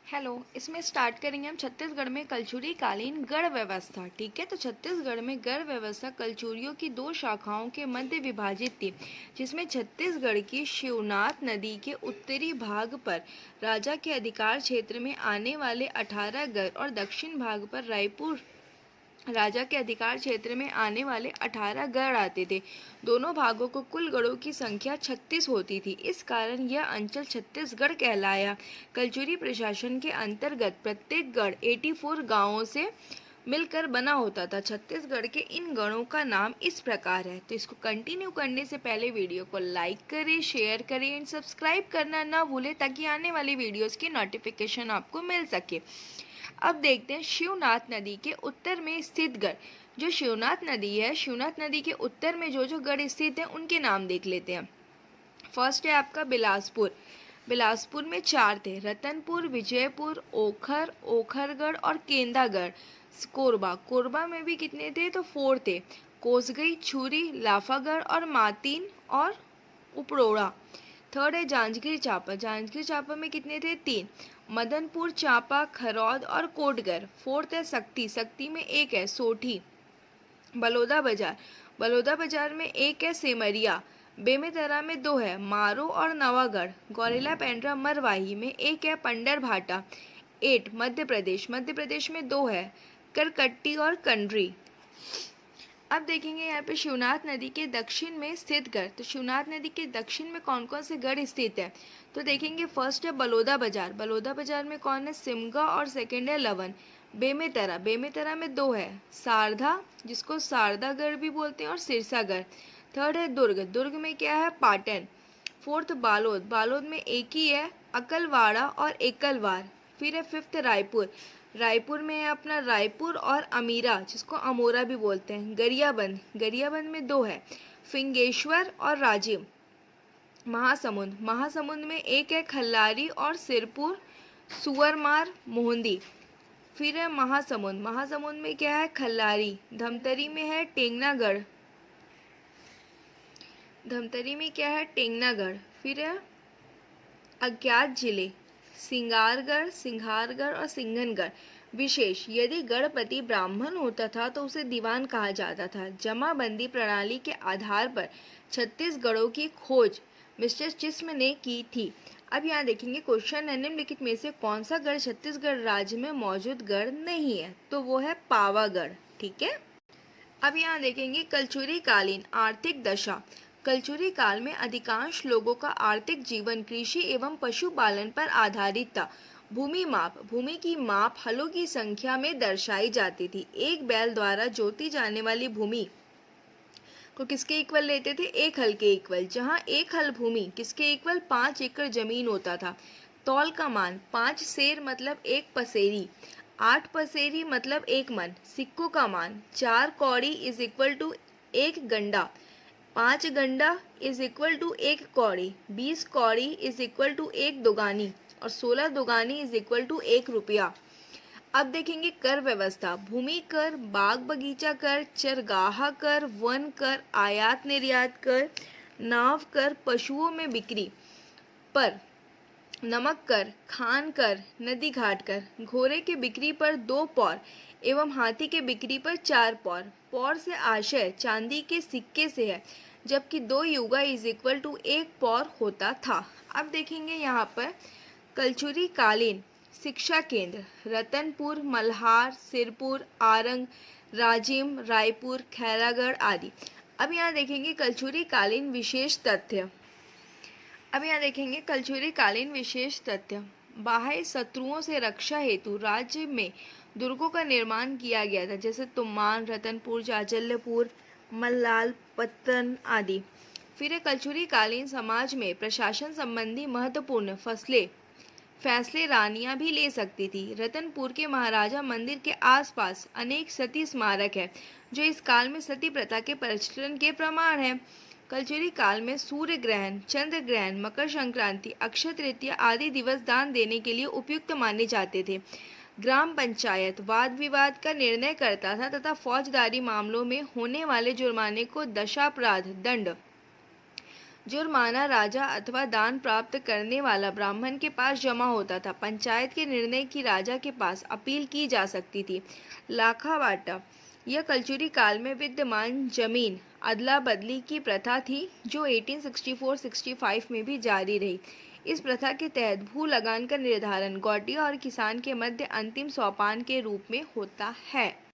Hello. इसमें start करेंगे हम छत्तीसगढ़ में कलचुरी कालीन गढ़ व्यवस्था। ठीक है, तो छत्तीसगढ़ में गढ़ व्यवस्था कलचुरियों की दो शाखाओं के मध्य विभाजित थी, जिसमें छत्तीसगढ़ की शिवनाथ नदी के उत्तरी भाग पर राजा के अधिकार क्षेत्र में आने वाले 18 गढ़ और दक्षिण भाग पर रायपुर राजा के अधिकार क्षेत्र में आने वाले 18 गढ़ आते थे। दोनों भागों को कुल गढ़ों की संख्या 36 होती थी। इस कारण यह अंचल छत्तीसगढ़ कहलाया। कलचुरी प्रशासन के अंतर्गत प्रत्येक गढ़ 84 गांवों से मिलकर बना होता था। छत्तीसगढ़ के इन गढ़ों का नाम इस प्रकार है। तो इसको कंटिन्यू करने से पहले वीडियो को लाइक करें, शेयर करें एंड सब्सक्राइब करना ना भूलें, ताकि आने वाली वीडियोस की नोटिफिकेशन आपको मिल सके। अब देखते हैं शिवनाथ नदी के उत्तर में स्थित गढ़। जो शिवनाथ नदी है, शिवनाथ नदी के उत्तर में जो जो गढ़ स्थित हैं उनके नाम देख लेते हैं। फर्स्ट है आपका बिलासपुर। बिलासपुर में 4 थे: रतनपुर, विजयपुर, ओखर, ओखरगढ़ और केंदागढ़। कोरबा, कोरबा में भी कितने थे? तो 4 थे: कोसगई, छुरी, लाफागढ़ और मातीन और उपरोड़ा। थर्ड है जांजगीर चांपा। जांजगीर चांपा में कितने थे? 3: मदनपुर, चांपा, खरौद और कोटगढ़। फोर्थ है सक्ती। सक्ती में 1 है: सोठी। बलौदा बाजार। बलौदा बाजार में 1 है: सेमरिया। बेमेतरा में 2 है: मारो और नवागढ़। गौरेला पेंड्रा मरवाही में 1 है: पंडर भाटा। 8 मध्य प्रदेश। मध्य प्रदेश में 2 है: करकट्टी और कंड्री। अब देखेंगे यहाँ पे शिवनाथ नदी के दक्षिण में स्थित गढ़। तो शिवनाथ नदी के दक्षिण में कौन कौन से गढ़ स्थित है? तो देखेंगे फर्स्ट है बलौदा बाजार। बलौदा बाजार में कौन है? सिमगा और सेकंड है लवन। बेमेतरा। बेमेतरा में 2 है: सारधा, जिसको सारदागढ़ भी बोलते हैं, और सिरसागढ़। थर्ड है दुर्ग। दुर्ग में क्या है? पाटन। फोर्थ बालोद। बालोद में 1 ही है: अकलवाड़ा और एकलवार। फिर है फिफ्थ रायपुर। रायपुर में है अपना रायपुर और अमीरा, जिसको अमोरा भी बोलते हैं। गरियाबंद। गरियाबंद में 2 है: फिंगेश्वर और राजिम। महासमुंद। महासमुंद में 1 है: खल्लारी और सिरपुर, सुअरमार, मोहंदी। फिर है महासमुंद। महासमुंद में क्या है? खल्लारी। धमतरी में है टेंगनागढ़। धमतरी में क्या है? टेंगनागढ़। फिर है अज्ञात जिले: सिंगारगढ़, सिंघारगढ़ और सिंघनगढ़। विशेष: यदि गढ़पति ब्राह्मण होता था तो उसे दीवान कहा जाता था। जमाबंदी प्रणाली के आधार पर छत्तीसगढ़ों की खोज मिस्टर चिस्म ने की थी। अब यहाँ देखेंगे क्वेश्चन है: निम्नलिखित में से कौन सा गढ़ छत्तीसगढ़ राज्य में मौजूद गढ़ नहीं है? तो वो है पावागढ़। ठीक है। अब यहाँ देखेंगे कलचुरी कालीन आर्थिक दशा। कलचुरी काल में अधिकांश लोगों का आर्थिक जीवन कृषि एवं पशुपालन पर आधारित था। भूमि माप। भूमि की माप हलों की संख्या में दर्शाई जाती थी। एक बैल द्वारा जोती जाने वाली भूमि को किसके इक्वल लेते थे? 1 हल के इक्वल। जहाँ 1 हल भूमि किसके इक्वल? 5 एकड़ जमीन होता था। तौल का मान: 5 सेर मतलब 1 पसेरी, 8 पसेरी मतलब 1 मन। सिक्कों का मान: 4 कौड़ी इज इक्वल टू 1 गंडा, 5 गंडा इज इक्वल टू 1 कौड़ी, 20 कौड़ी इज इक्वल टू 1 दुगानी और 16 दुगानी इज इक्वल टू 1 रुपया। अब देखेंगे कर व्यवस्था। भूमि कर, बाग बगीचा कर, चरगाहा कर, वन कर, आयात निर्यात कर, नाव कर, पशुओं में बिक्री पर नमक कर, खान कर, नदी घाट कर, घोड़े के बिक्री पर 2 पौर एवं हाथी के बिक्री पर 4 पौर। पौर से आशय चांदी के सिक्के से है, जबकि 2 युगा इज इक्वल टू 1 पौर होता था। अब देखेंगे यहाँ पर कलचुरी कालीन शिक्षा केंद्र: रतनपुर, मल्हार, सिरपुर, आरंग, राजिम, रायपुर, खैरागढ़ आदि। अब यहाँ देखेंगे कलचुरी कालीन विशेष तथ्य। अब यहाँ देखेंगे कलचुरी कालीन विशेष तथ्य। बाह्य शत्रुओं से रक्षा हेतु राज्य में दुर्गों का निर्माण किया गया था, जैसे तुम्मान, रतनपुर, जाजल्यपुर, मल्लाल, पत्तन आदि। फिर है कलचुरी कालीन समाज में प्रशासन संबंधी महत्वपूर्ण फैसले रानियां भी ले सकती थी। रतनपुर के महाराजा मंदिर के आसपास अनेक सती स्मारक है, जो इस काल में सती प्रथा के प्रचलन के प्रमाण है। कलचुरी काल में सूर्य ग्रहण, चंद्र ग्रहण, मकर संक्रांति, अक्षय तृतीया आदि दिवस दान देने के लिए उपयुक्त माने जाते थे। ग्राम पंचायत वाद विवाद का निर्णय करता था तथा फौजदारी मामलों में होने वाले जुर्माने को दशापराध दंड जुर्माना राजा अथवा दान प्राप्त करने वाला ब्राह्मण के पास जमा होता था। पंचायत के निर्णय की राजा के पास अपील की जा सकती थी। लाखावाटा, यह कलचुरी काल में विद्यमान जमीन अदला बदली की प्रथा थी, जो 1864-65 में भी जारी रही। इस प्रथा के तहत भू लगान का निर्धारण गौटिया और किसान के मध्य अंतिम सोपान के रूप में होता है।